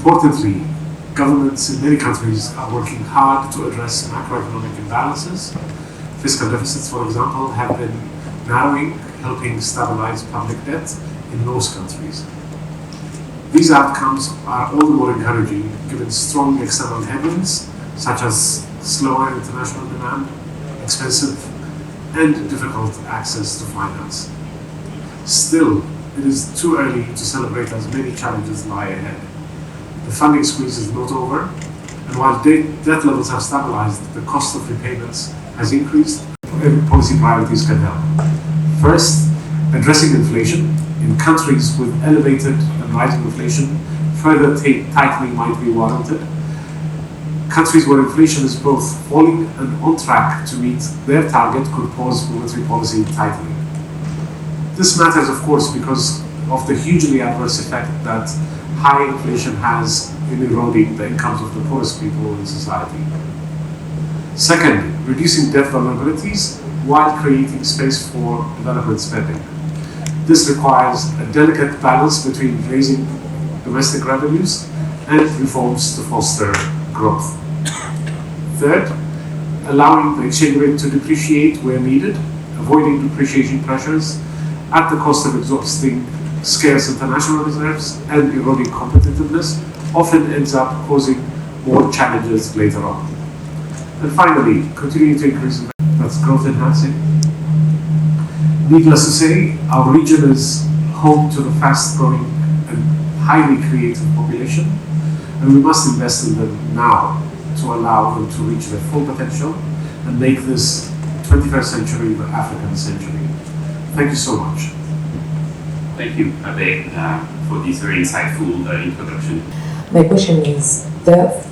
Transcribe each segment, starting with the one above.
Importantly, governments in many countries are working hard to address macroeconomic imbalances. Fiscal deficits, for example, have been narrowing, helping stabilize public debt in most countries. These outcomes are all the more encouraging given strong external headwinds, such as slower international demand, expensive and difficult access to finance. Still, it is too early to celebrate as many challenges lie ahead. The funding squeeze is not over, and while debt levels have stabilized, the cost of repayments has increased. Policy priorities can help. First, addressing inflation. In countries with elevated and rising inflation, further tightening might be warranted. Countries where inflation is both falling and on track to meet their target could pause monetary policy tightening. This matters, of course, because of the hugely adverse effect that high inflation has in eroding the incomes of the poorest people in society. Second, reducing debt vulnerabilities while creating space for development spending. This requires a delicate balance between raising domestic revenues and reforms to foster growth. Third, allowing the exchange rate to depreciate where needed, avoiding depreciation pressures at the cost of exhausting scarce international reserves and eroding competitiveness often ends up causing more challenges later on. And finally, continuing to increase investment, that's growth enhancing. Needless to say, our region is home to the fast-growing and highly creative population, and we must invest in them now to allow them to reach their full potential and make this 21st century the African century. Thank you so much. Thank you, Abebe, for this very insightful introduction. My question is, debt,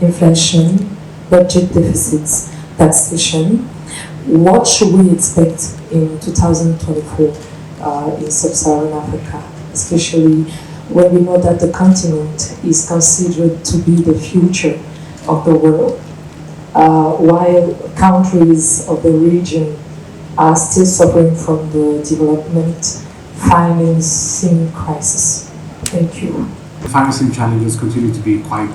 inflation, budget deficits, taxation, what should we expect in 2024 in sub-Saharan Africa, especially when we know that the continent is considered to be the future of the world, while countries of the region are still suffering from the development financing crisis? Thank you. The financing challenges continue to be quite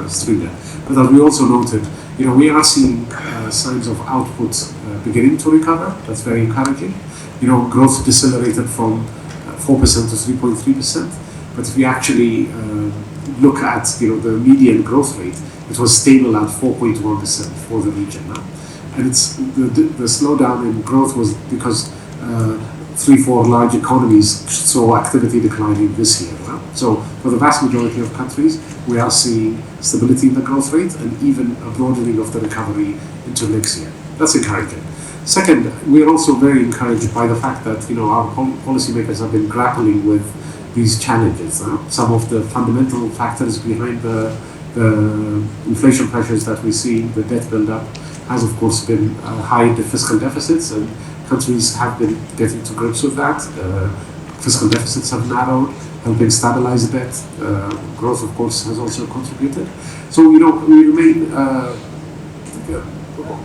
stringent. But as we also noted, we are seeing signs of output beginning to recover. That's very encouraging. Growth decelerated from 4% to 3.3%. But if we actually look at the median growth rate, it was stable at 4.1% for the region now. And it's the slowdown in growth was because 3-4 large economies saw activity declining this year. So for the vast majority of countries, we are seeing stability in the growth rate and even a broadening of the recovery into next year. That's encouraging. Second, we are also very encouraged by the fact that our policymakers have been grappling with these challenges. Some of the fundamental factors behind the inflation pressures that we see, the debt buildup, has of course been high fiscal deficits, and countries have been getting to grips with that. Fiscal deficits have narrowed, helping stabilize debt. Growth, of course, has also contributed. So, we remain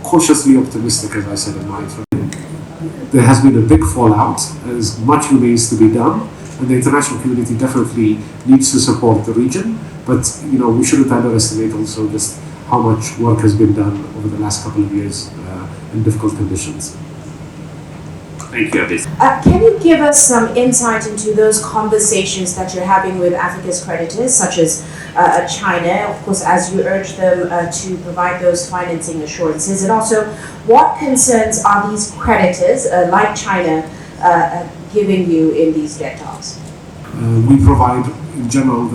cautiously optimistic, as I said in my introduction. There has been a big fallout, as much remains to be done, and the international community definitely needs to support the region. But, we shouldn't underestimate also just how much work has been done over the last couple of years in difficult conditions. Thank you, Abebe. Can you give us some insight into those conversations that you're having with Africa's creditors, such as China, of course, as you urge them to provide those financing assurances, and also what concerns are these creditors, like China, giving you in these debt talks? We provide, in general,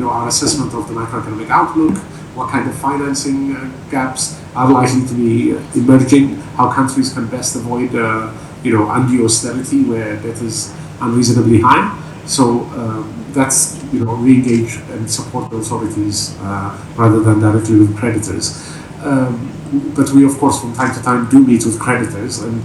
our assessment of the macroeconomic outlook, what kind of financing gaps are likely to be emerging, how countries can best avoid undue austerity where debt is unreasonably high. So that's re-engage and support the authorities rather than directly with creditors. But we, of course, from time to time do meet with creditors, and